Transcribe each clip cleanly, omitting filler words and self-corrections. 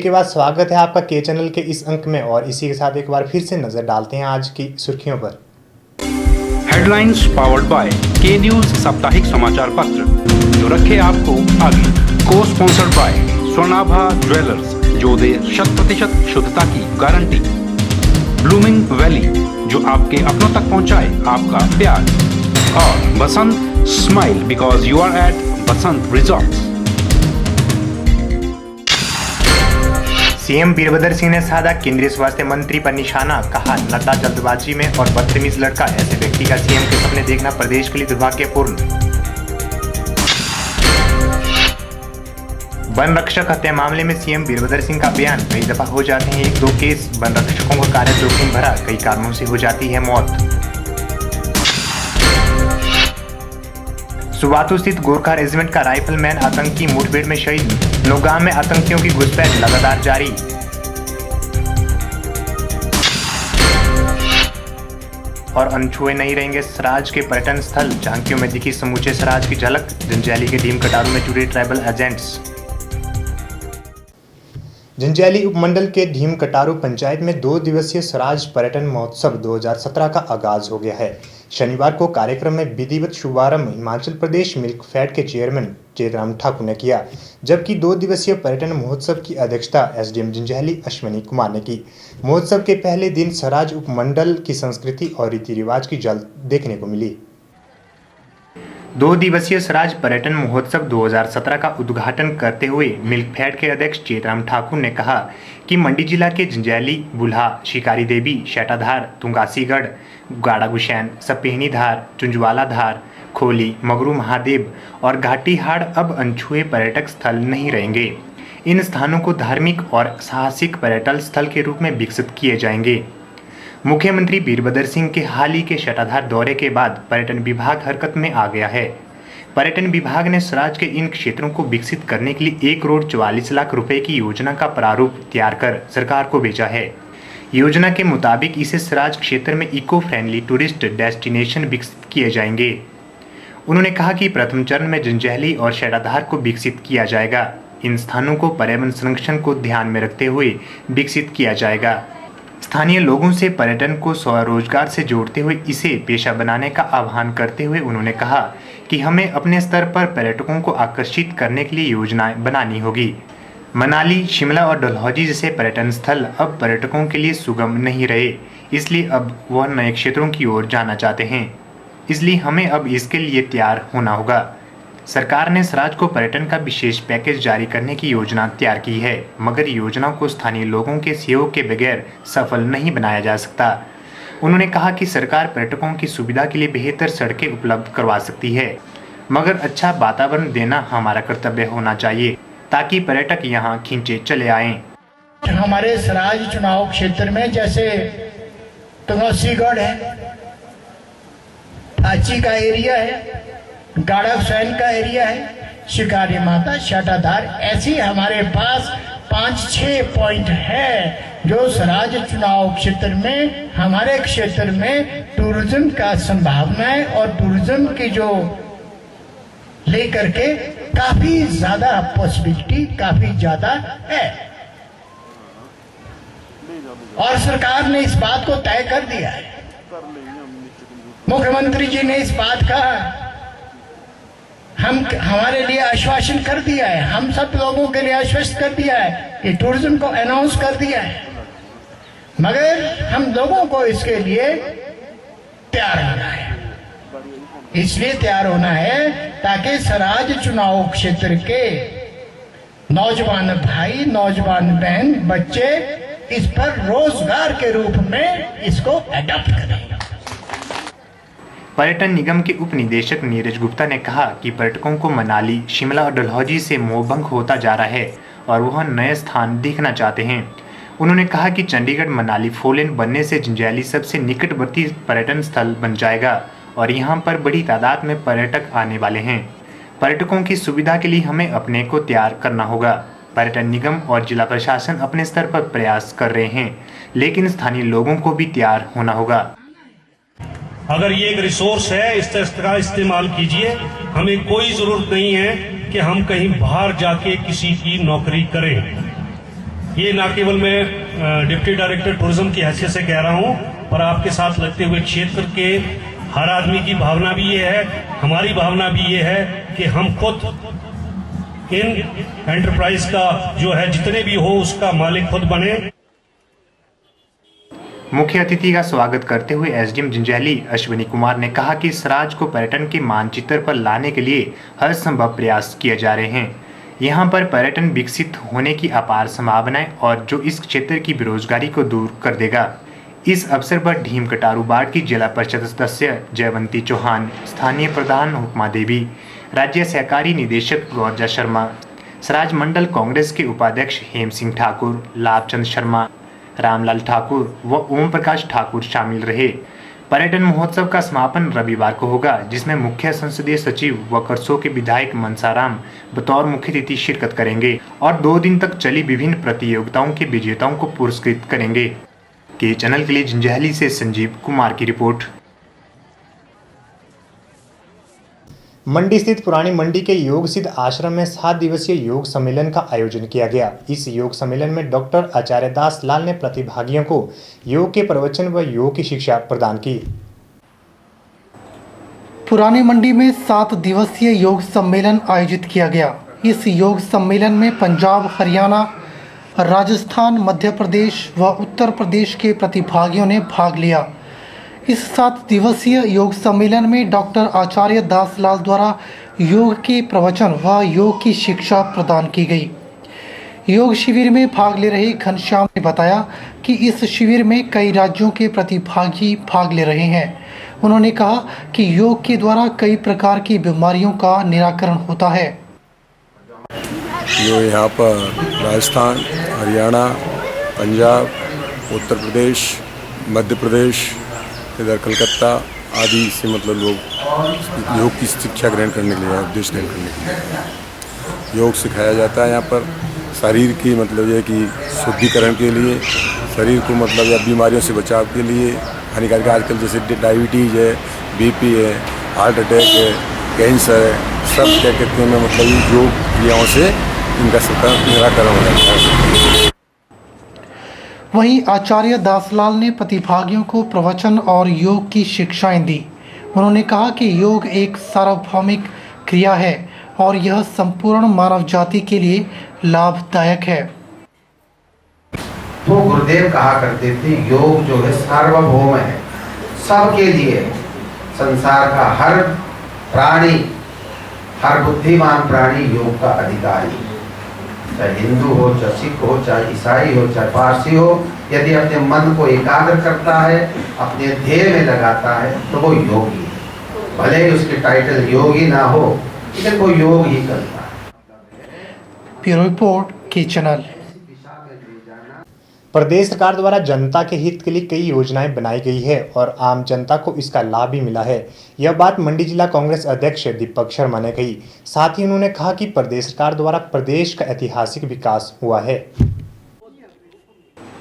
Break के बाद स्वागत है आपका के चैनल के इस अंक में और इसी के साथ एक बार फिर से नजर डालते हैं आज की सुर्खियों पर। हेडलाइंस पावर्ड बाय के न्यूज साप्ताहिक समाचार पत्र, जो रखे आपको आगे। को स्पॉन्सर्ड बाय स्वर्णाभा ज्वेलर्स, जो दे 100% शुद्धता की गारंटी। ब्लूमिंग वैली, जो आपके अपनों तक पहुंचाए आपका प्यार। और Basant smile, because you are at Basant resorts. CM Virbhadra Singh ने साधा केंद्रीय स्वास्थ्य मंत्री पर निशाना, कहा नड्डा जल्दबाजी में और बदतमीज लड़का, ऐसे व्यक्ति का सीएम के सपने देखना प्रदेश के लिए दुर्भाग्यपूर्ण। वन रक्षक हत्या मामले में सीएम वीरभद्र सिंह का बयान, कई दफा हो जाते हैं 1-2 केस, वन रक्षकों का कार्य जोखिम भरा, कई कारणों से हो जाती है मौत। सुबाथू स्थित गोरखा रेजिमेंट का राइफलमैन आतंकी मुठभेड़ में शहीद, नौगाम में आतंकियों की घुसपैठ लगातार जारी। और अनछुए नहीं रहेंगे सराज के पर्यटन स्थल, झांकियों में दिखी समूचे सराज की झलक, जंजैली के ढीम कटारू में जुड़े ट्राइबल एजेंट्स। जंजैली उपमंडल के ढीम कटारू पंचायत में 2 दिवसीय स्वराज पर्यटन महोत्सव 2017 का आगाज हो गया है। शनिवार को कार्यक्रम में विधिवत शुभारंभ हिमाचल प्रदेश मिल्क फेड के चेयरमैन चेतराम ठाकुर ने किया, जबकि 2 दिवसीय पर्यटन महोत्सव की अध्यक्षता एसडीएम जंजैली अश्विनी कुमार ने की। महोत्सव के पहले दिन स्वराज उपमंडल की संस्कृति और रीति रिवाज की झलक देखने को मिली। 2 दिवसीय स्वराज पर्यटन महोत्सव 2017 का उद्घाटन करते हुए मिल्क फेड के अध्यक्ष चेतराम ठाकुर ने कहा कि मंडी जिला के जंजैली, बुल्हा, शिकारी देवी, शेटाधार, तुंगासीगढ़, गाड़ागुशैन, सपेहनी धार, चुंजवाला धार, खोली, मगरू महादेव और घाटीहाड़ अब अनछुए पर्यटक स्थल नहीं रहेंगे। इन स्थानों को धार्मिक और साहसिक पर्यटन स्थल के रूप में विकसित किए जाएंगे। मुख्यमंत्री वीरभद्र सिंह के हाल ही के शेटाधार दौरे के बाद पर्यटन विभाग हरकत में आ गया है। पर्यटन विभाग ने स्वराज के इन क्षेत्रों को विकसित करने के लिए 1 करोड़ 44 लाख रुपए की योजना का प्रारूप तैयार कर सरकार को भेजा है। योजना के मुताबिक इसे स्वराज क्षेत्र में इको फ्रेंडली टूरिस्ट डेस्टिनेशन विकसित किए जाएंगे। उन्होंने कहा कि प्रथम चरण में जंजैली और शेटाधार को विकसित किया जाएगा। इन स्थानों को पर्यावरण संरक्षण को ध्यान में रखते हुए विकसित किया जाएगा। स्थानीय लोगों से पर्यटन को स्वरोजगार से जोड़ते हुए इसे पेशा बनाने का आह्वान करते हुए उन्होंने कहा कि हमें अपने स्तर पर पर्यटकों को आकर्षित करने के लिए योजनाएं बनानी होगी। मनाली, शिमला और डलहौजी जैसे पर्यटन स्थल अब पर्यटकों के लिए सुगम नहीं रहे, इसलिए अब वह नए क्षेत्रों की ओर जाना चाहते हैं। इसलिए हमें अब इसके लिए तैयार होना होगा। सरकार ने स्वराज को पर्यटन का विशेष पैकेज जारी करने की योजना तैयार की है, मगर योजना को स्थानीय लोगों के सहयोग के बगैर सफल नहीं बनाया जा सकता। उन्होंने कहा कि सरकार पर्यटकों की सुविधा के लिए बेहतर सड़कें उपलब्ध करवा सकती है, मगर अच्छा वातावरण देना हमारा कर्तव्य होना चाहिए ताकि पर्यटक यहाँ खींचे चले आएं। हमारे स्वराज चुनाव क्षेत्र में जैसे तुंगासीगढ़ है, आची का एरिया है, गाड़ागुशैन का एरिया है, शिकारी माता, शेटाधार, ऐसी हमारे पास 5-6 पॉइंट है जो स्वराज चुनाव क्षेत्र में हमारे क्षेत्र में टूरिज्म का संभावना है और टूरिज्म की जो लेकर के काफी ज्यादा पॉसिबिलिटी काफी ज्यादा है। और सरकार ने इस बात को तय कर दिया है। मुख्यमंत्री जी ने इस बात का हमारे लिए आश्वासन कर दिया है, हम सब लोगों के लिए आश्वस्त कर दिया है कि टूरिज्म को अनाउंस कर दिया है, मगर हम लोगों को इसके लिए तैयार होना है। इसलिए तैयार होना है ताकि स्वराज चुनाव क्षेत्र के नौजवान भाई, नौजवान बहन, बच्चे इस पर रोजगार के रूप में इसको अडॉप्ट करें। पर्यटन निगम के उप निदेशक नीरज गुप्ता ने कहा कि पर्यटकों को मनाली, शिमला और डलहौजी से मोहभंग होता जा रहा है और वह नए स्थान देखना चाहते हैं। उन्होंने कहा कि चंडीगढ़ मनाली 4 लेन बनने से जंजैली सबसे निकटवर्ती पर्यटन स्थल बन जाएगा और यहाँ पर बड़ी तादाद में पर्यटक आने वाले हैं। पर्यटकों की सुविधा के लिए हमें अपने को तैयार करना होगा। पर्यटन निगम और जिला प्रशासन अपने स्तर पर प्रयास कर रहे हैं, लेकिन स्थानीय लोगों को भी तैयार होना होगा। अगर ये एक रिसोर्स है, इसका इस्तेमाल कीजिए। हमें कोई जरूरत नहीं है कि हम कहीं बाहर जाके किसी की नौकरी करें। ये ना केवल मैं डिप्टी डायरेक्टर टूरिज्म की हैसियत से कह रहा हूं, पर आपके साथ लगते हुए क्षेत्र के हर आदमी की भावना भी ये है, हमारी भावना भी ये है कि हम खुद इन एंटरप्राइज का जो है जितने भी हो उसका मालिक खुद बने। मुख्य अतिथि का स्वागत करते हुए एसडीएम जंजैहली अश्विनी कुमार ने कहा कि इस राज्य को पर्यटन के मानचित्र पर लाने के लिए हर संभव प्रयास किए जा रहे हैं। यहाँ पर पर्यटन विकसित होने की अपार संभावनाएं और जो इस क्षेत्र की बेरोजगारी को दूर कर देगा। इस अवसर पर ढीम कटारू बाड़ की जिला परिषद सदस्य जयवंती चौहान, स्थानीय प्रधान हुक्मा देवी, राज्य सहकारी निदेशक गौरजा शर्मा, सराज मंडल कांग्रेस के उपाध्यक्ष हेम सिंह ठाकुर, लाभचंद शर्मा, रामलाल ठाकुर व ओम प्रकाश ठाकुर शामिल रहे। पर्यटन महोत्सव का समापन रविवार को होगा, जिसमें मुख्य संसदीय सचिव व करसों के विधायक मनसाराम बतौर मुख्य अतिथि शिरकत करेंगे और 2 दिन तक चली विभिन्न प्रतियोगिताओं के विजेताओं को पुरस्कृत करेंगे। के चैनल के लिए जंजैहली से संजीव कुमार की रिपोर्ट। मंडी स्थित पुरानी मंडी के योग सिद्ध आश्रम में 7 दिवसीय योग सम्मेलन का आयोजन किया गया। इस योग सम्मेलन में डॉक्टर आचार्य दास लाल ने प्रतिभागियों को योग के प्रवचन व योग की शिक्षा प्रदान की। पुरानी मंडी में 7 दिवसीय योग सम्मेलन आयोजित किया गया। इस योग सम्मेलन में पंजाब, हरियाणा, राजस्थान, मध्य प्रदेश व उत्तर प्रदेश के प्रतिभागियों ने भाग लिया। इस 7 दिवसीय योग सम्मेलन में डॉक्टर आचार्य दास लाल द्वारा योग के प्रवचन व योग की शिक्षा प्रदान की गई। योग शिविर में भाग ले रहे घनश्याम ने बताया कि इस शिविर में कई राज्यों के प्रतिभागी भाग ले रहे हैं। उन्होंने कहा कि योग के द्वारा कई प्रकार की बीमारियों का निराकरण होता है। जो यहाँ पर राजस्थान, हरियाणा, पंजाब, उत्तर प्रदेश, मध्य प्रदेश, इधर कलकत्ता आदि से मतलब लोग योग की शिक्षा ग्रहण करने के लिए, उपदेश ग्रहण करने के लिए योग सिखाया जाता है। यहाँ पर शरीर की मतलब ये कि शुद्धिकरण के लिए, शरीर को मतलब या बीमारियों से बचाव के लिए, हानिकारक आजकल जैसे डायबिटीज़ है, बीपी है, हार्ट अटैक है, कैंसर है, सब क्या कहते हैं मतलब योग क्रियाओं से इनका सबका निराकरण हो जाता है। वहीं आचार्य दासलाल ने प्रतिभागियों को प्रवचन और योग की शिक्षाएं दी। उन्होंने कहा कि योग एक सार्वभौमिक क्रिया है और यह संपूर्ण मानव जाति के लिए लाभदायक है। तो गुरुदेव कहा करते थे योग जो है सार्वभौम है, सबके लिए। संसार का हर प्राणी, हर बुद्धिमान प्राणी योग का अधिकारी, चाहे हिंदू हो, चाहे सिख हो, चाहे ईसाई हो, चाहे पारसी हो, यदि अपने मन को एकाग्र करता है, अपने ध्येय में लगाता है तो वो योगी है। भले ही उसके टाइटल योगी ना हो, लेकिन वो योग ही करता है। ब्यूरो रिपोर्ट के चैनल। प्रदेश सरकार द्वारा जनता के हित के लिए कई योजनाएं बनाई गई है और आम जनता को इसका लाभ भी मिला है। यह बात मंडी जिला कांग्रेस अध्यक्ष दीपक शर्मा ने कही। साथ ही उन्होंने कहा कि प्रदेश सरकार द्वारा प्रदेश का ऐतिहासिक विकास हुआ है।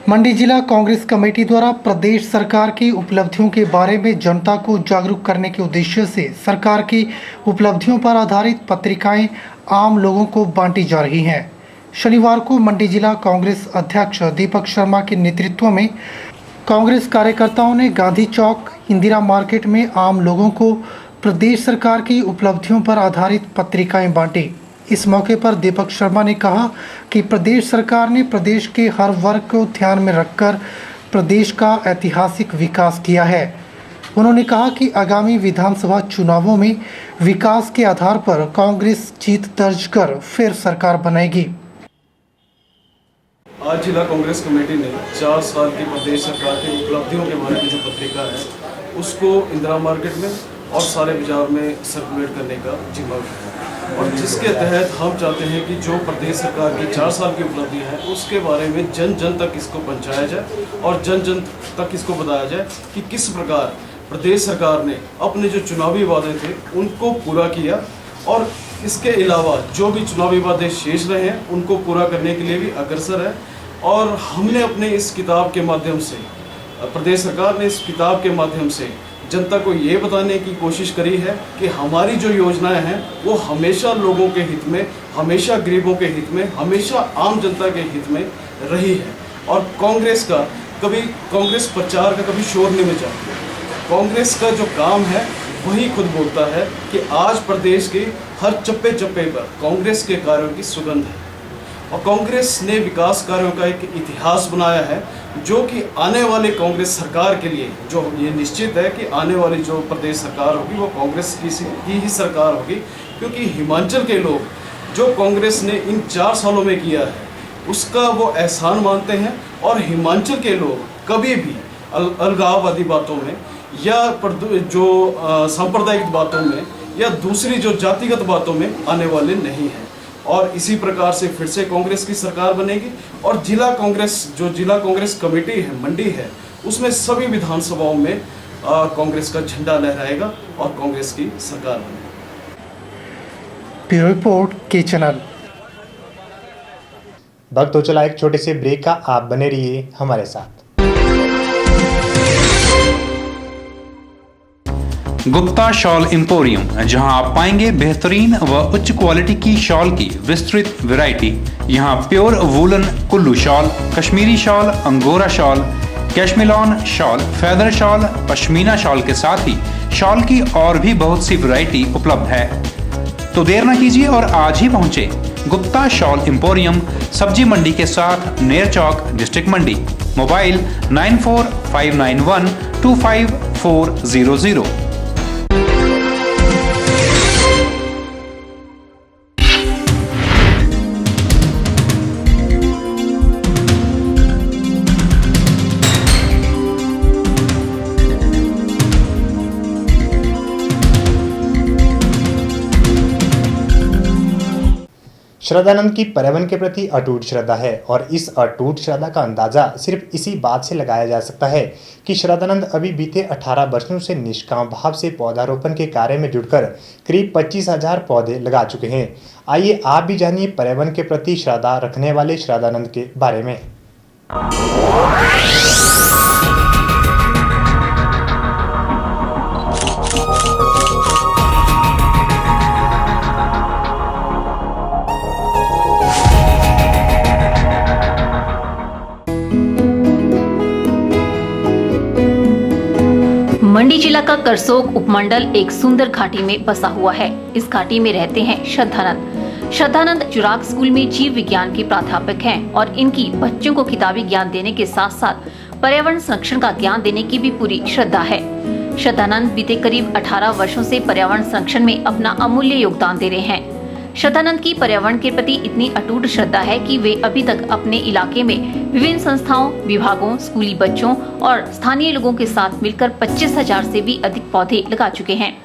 मंडी जिला कांग्रेस कमेटी द्वारा प्रदेश सरकार की उपलब्धियों के बारे में जनता को जागरूक करने के उद्देश्य से सरकार की उपलब्धियों पर आधारित पत्रिकाएं आम लोगों को बांटी जा रही हैं। शनिवार को मंडी जिला कांग्रेस अध्यक्ष दीपक शर्मा के नेतृत्व में कांग्रेस कार्यकर्ताओं ने गांधी चौक, इंदिरा मार्केट में आम लोगों को प्रदेश सरकार की उपलब्धियों पर आधारित पत्रिकाएं बांटी। इस मौके पर दीपक शर्मा ने कहा कि प्रदेश सरकार ने प्रदेश के हर वर्ग को ध्यान में रखकर प्रदेश का ऐतिहासिक विकास किया है। उन्होंने कहा कि आगामी विधानसभा चुनावों में विकास के आधार पर कांग्रेस जीत दर्ज कर फिर सरकार बनाएगी। आज जिला कांग्रेस कमेटी ने 4 साल की प्रदेश सरकार की उपलब्धियों के बारे में जो पत्रिका है उसको इंदिरा मार्केट में और सारे बाजार में सर्कुलेट करने का जिम्मा है, और जिसके तहत हम चाहते हैं कि जो प्रदेश सरकार की 4 साल की उपलब्धि है उसके बारे में जन जन तक इसको पहुंचाया जाए और जन जन तक इसको बताया जाए कि किस प्रकार प्रदेश सरकार ने अपने जो चुनावी वादे थे उनको पूरा किया, और इसके अलावा जो भी चुनावी वादे शेष रहे हैं उनको पूरा करने के लिए भी अग्रसर है। और हमने अपने इस किताब के माध्यम से, प्रदेश सरकार ने इस किताब के माध्यम से जनता को ये बताने की कोशिश करी है कि हमारी जो योजनाएं हैं वो हमेशा लोगों के हित में हमेशा गरीबों के हित में, हमेशा आम जनता के हित में रही है। और कांग्रेस प्रचार का कभी शोर नहीं मचाती। कांग्रेस का जो काम है वही खुद बोलता है कि आज प्रदेश के हर चप्पे चप्पे पर कांग्रेस के कार्यों की सुगंध है। और कांग्रेस ने विकास कार्यों का एक इतिहास बनाया है, जो कि आने वाले कांग्रेस सरकार के लिए जो ये निश्चित है कि आने वाली जो प्रदेश सरकार होगी वो कांग्रेस की ही सरकार होगी, क्योंकि हिमाचल के लोग जो कांग्रेस ने इन 4 सालों में किया है उसका वो एहसान मानते हैं। और हिमाचल के लोग कभी भी अलगाववादी बातों में या जो सांप्रदायिक बातों में या दूसरी जो जातिगत बातों में आने वाले नहीं हैं। और इसी प्रकार से फिर से कांग्रेस की सरकार बनेगी। और जिला कांग्रेस कमेटी है, मंडी है, उसमें सभी विधानसभाओं में कांग्रेस का झंडा लहराएगा और कांग्रेस की सरकार बनेगी। ब्यूरो रिपोर्ट के चैनल। वक्त हो चला एक छोटे से ब्रेक का, आप बने रहिए हमारे साथ। गुप्ता शॉल एम्पोरियम, जहां आप पाएंगे बेहतरीन व उच्च क्वालिटी की शॉल की विस्तृत वैरायटी। यहां pure woollen Kullu shawl, Kashmiri shawl, angora shawl, cashmilon shawl, feather shawl, pashmina shawl के साथ ही शॉल की और भी बहुत सी वैरायटी उपलब्ध है। तो देर न कीजिए और आज ही पहुंचे गुप्ता शॉल एम्पोरियम, सब्जी मंडी के साथ नेर चौक, डिस्ट्रिक्ट मंडी। मोबाइल 9459125400। श्रद्धानंद की पर्यावरण के प्रति अटूट श्रद्धा है और इस अटूट श्रद्धा का अंदाजा सिर्फ इसी बात से लगाया जा सकता है कि श्रद्धानंद अभी बीते 18 वर्षों से निष्काम भाव से पौधारोपण के कार्य में जुटकर करीब 25,000 पौधे लगा चुके हैं। आइए आप भी जानिए पर्यावरण के प्रति श्रद्धा रखने वाले श्रद्धानंद के बारे में। मंडी जिला का करसोग उपमंडल एक सुंदर घाटी में बसा हुआ है। इस घाटी में रहते हैं श्रद्धानंद जुराग स्कूल में जीव विज्ञान के प्राध्यापक हैं और इनकी बच्चों को किताबी ज्ञान देने के साथ साथ पर्यावरण संरक्षण का ज्ञान देने की भी पूरी श्रद्धा है। श्रद्धानंद बीते करीब 18 वर्षों से पर्यावरण संरक्षण में अपना अमूल्य योगदान दे रहे हैं। श्रद्धानंद की पर्यावरण के प्रति इतनी अटूट श्रद्धा है कि वे अभी तक अपने इलाके में विभिन्न संस्थाओं, विभागों, स्कूली बच्चों और स्थानीय लोगों के साथ मिलकर 25,000 से भी अधिक पौधे लगा चुके हैं।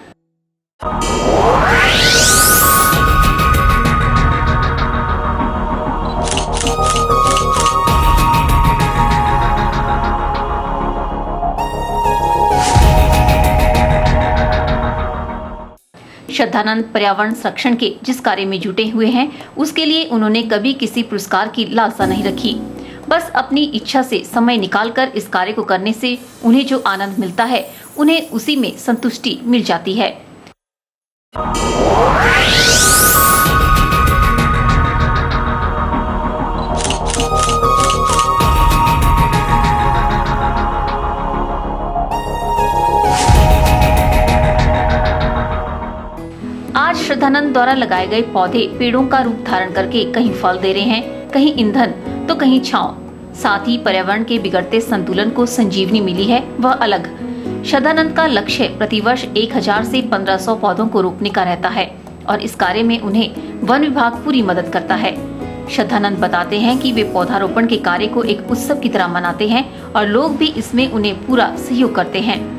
श्रद्धानंद पर्यावरण संरक्षण के जिस कार्य में जुटे हुए हैं उसके लिए उन्होंने कभी किसी पुरस्कार की लालसा नहीं रखी। बस अपनी इच्छा से समय निकालकर इस कार्य को करने से उन्हें जो आनंद मिलता है उन्हें उसी में संतुष्टि मिल जाती है। आज श्रद्धानंद द्वारा लगाए गए पौधे पेड़ों का रूप धारण करके कहीं फल दे रहे हैं, कहीं ईंधन तो कहीं छांव। साथ ही पर्यावरण के बिगड़ते संतुलन को संजीवनी मिली है वह अलग। श्रद्धानंद का लक्ष्य प्रतिवर्ष 1000 से 1500 पौधों को रोपने का रहता है और इस कार्य में उन्हें वन विभाग पूरी मदद करता है। श्रद्धानंद बताते हैं कि वे पौधारोपण के कार्य को एक उत्सव की तरह मनाते हैं और लोग भी इसमें उन्हें पूरा सहयोग करते हैं।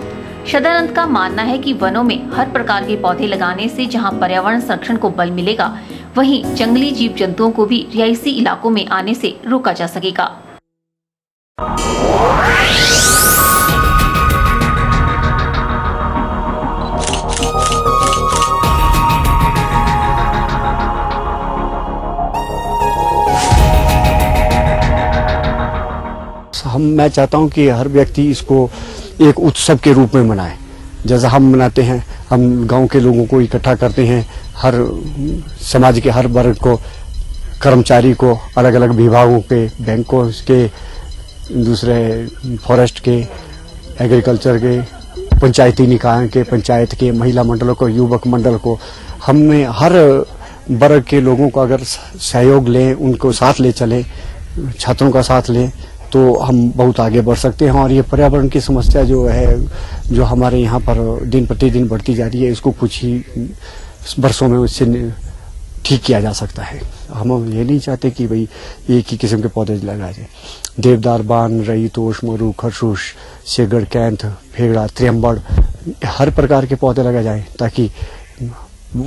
श्रद्धानंद का मानना है कि वनों में हर प्रकार के पौधे लगाने से जहां पर्यावरण संरक्षण को बल मिलेगा, वहीं जंगली जीव जंतुओं को भी रिहायशी इलाकों में आने से रोका जा सकेगा। मैं चाहता हूं कि हर व्यक्ति इसको एक उत्सव के रूप में मनाए। जैसा हम मनाते हैं, हम गांव के लोगों को इकट्ठा करते हैं, हर समाज के हर वर्ग को, कर्मचारी को, अलग अलग विभागों के, बैंकों के, दूसरे फॉरेस्ट के, एग्रीकल्चर के, पंचायती निकाय के, पंचायत के, महिला मंडलों को, युवक मंडल को, हमने हर वर्ग के लोगों को अगर सहयोग लें, उनको साथ ले चलें, छात्रों का साथ लें, तो हम बहुत आगे बढ़ सकते हैं। और ये पर्यावरण की समस्या जो है, जो हमारे यहाँ पर दिन प्रतिदिन बढ़ती जा रही है, इसको कुछ ही वर्षों में उससे ठीक किया जा सकता है। हम ये नहीं चाहते कि भाई एक ही किस्म के पौधे लगाए जाए। देवदार, बान, रई, तोश, मरू, खरसूस, सेगड़, कैंथ, फेगड़ा, त्रियम्बड़, हर प्रकार के पौधे लगाए जाएं, ताकि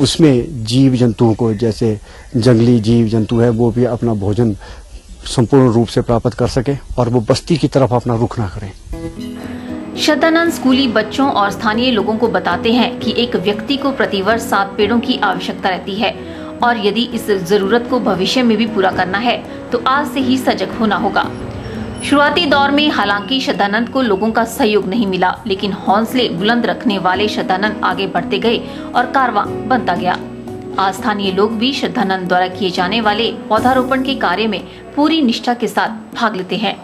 उसमें जीव जंतुओं को, जैसे जंगली जीव जंतु है, वो भी अपना भोजन संपूर्ण रूप से प्राप्त कर सके और वो बस्ती की तरफ अपना रुख ना करें। शतानंद स्कूली बच्चों और स्थानीय लोगों को बताते हैं कि एक व्यक्ति को प्रतिवर्ष 7 पेड़ों की आवश्यकता रहती है और यदि इस जरूरत को भविष्य में भी पूरा करना है तो आज से ही सजग होना होगा। शुरुआती दौर में हालांकि शतानंद को लोगों का सहयोग नहीं मिला, लेकिन हौसले बुलंद रखने वाले शतानंद आगे बढ़ते गए और कारवां बनता गया। आज स्थानीय लोग भी शतानंद द्वारा किए जाने वाले पौधारोपण के कार्य में पूरी निष्ठा के साथ भाग लेते हैं।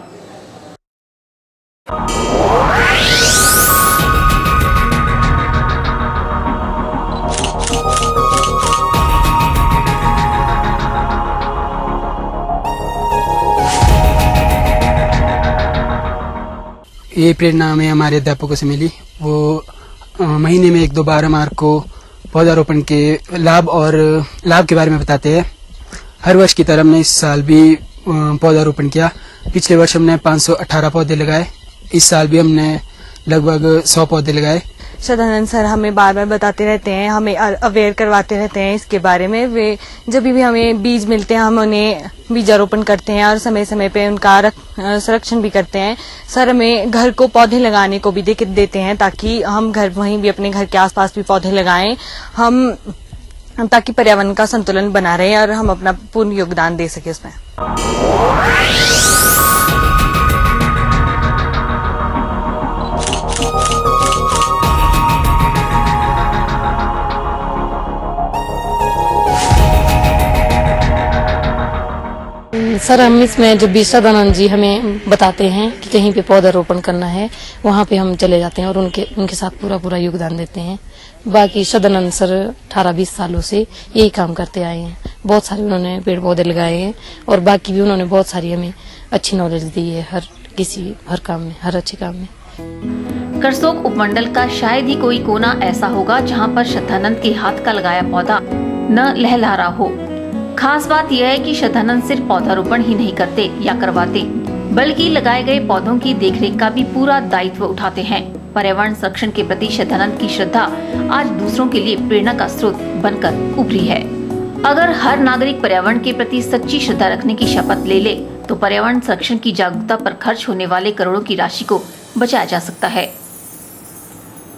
ये प्रेरणा हमें हमारे अध्यापकों से मिली। वो महीने में 1-2 बार हमारे को पौधारोपण के लाभ के बारे में बताते हैं। हर वर्ष की तरह हमने इस साल भी पौधारोपण किया। पिछले वर्ष हमने 518 पौधे लगाए। इस साल भी हमने लगभग 100 पौधे लगाए। शतानंद सर हमें बार बार बताते रहते हैं, हमें अवेयर करवाते रहते हैं इसके बारे में। वे जब भी हमें बीज मिलते हैं हम उन्हें बीजारोपण करते हैं और समय समय पे उनका संरक्षण भी करते हैं। सर हमें घर को पौधे लगाने को भी देते हैं ताकि हम वहीं भी अपने घर के आसपास भी पौधे लगाएं, ताकि पर्यावरण का संतुलन बना रहे और हम अपना पूर्ण योगदान दे सके उसमें। सर हम इसमें जब भी शतानंद जी हमें बताते हैं कि कहीं पे पौधारोपण करना है, वहाँ पे हम चले जाते हैं और उनके साथ पूरा योगदान देते हैं। बाकी शतानंद सर 18-20 सालों से यही काम करते आए हैं। बहुत सारे उन्होंने पेड़ पौधे लगाए हैं और बाकी भी उन्होंने बहुत सारी हमें अच्छी नॉलेज दी है हर काम में, हर अच्छे काम में। करसोग उपमंडल का शायद ही कोई कोना ऐसा होगा जहाँ पर शतानंद के हाथ का लगाया पौधा न लहलहा रहा हो। खास बात यह है कि शतानंद सिर्फ पौधारोपण ही नहीं करते या करवाते, बल्कि लगाए गए पौधों की देखरेख का भी पूरा दायित्व उठाते हैं। पर्यावरण संरक्षण के प्रति शतानंद की श्रद्धा आज दूसरों के लिए प्रेरणा का स्रोत बनकर उभरी है। अगर हर नागरिक पर्यावरण के प्रति सच्ची श्रद्धा रखने की शपथ ले तो पर्यावरण संरक्षण की जागरूकता पर खर्च होने वाले करोड़ों की राशि को बचाया जा सकता है।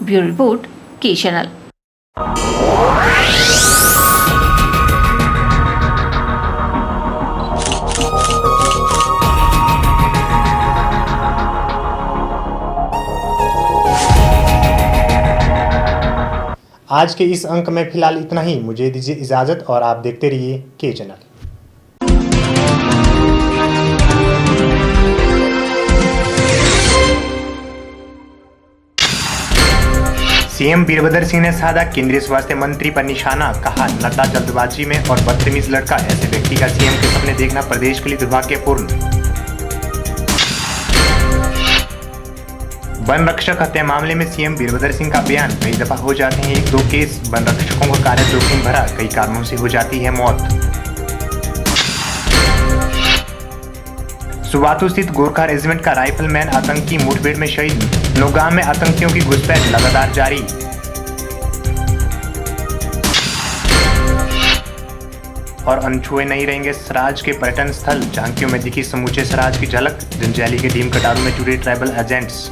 ब्यूरो रिपोर्ट, के चैनल। आज के इस अंक में फिलहाल इतना ही। मुझे दीजिए इजाजत और आप देखते रहिए के चैनल। सीएम वीरभद्र सिंह ने साधा केंद्रीय स्वास्थ्य मंत्री पर निशाना। कहा, नशा, जल्दबाजी में और बदतमीज लड़का, ऐसे व्यक्ति का सीएम के सपने देखना प्रदेश के लिए दुर्भाग्यपूर्ण। वन रक्षक हत्या मामले में सीएम वीरभद्र सिंह का बयान। कई दफा हो जाते हैं 1-2 केस। वन रक्षकों का कार्य जोखिम भरा, कई कारणों से हो जाती है मौत। सुबाथू स्थित गोरखा रेजिमेंट का राइफलमैन आतंकी मुठभेड़ में शहीद। नौगाम में आतंकियों की घुसपैठ लगातार जारी। और अनछुए नहीं रहेंगे सराज के पर्यटन स्थल। झांकियों में दिखी समूचे सराज की झलक। जंजैली के ढीम कटारू में जुड़े ट्राइबल एजेंट्स।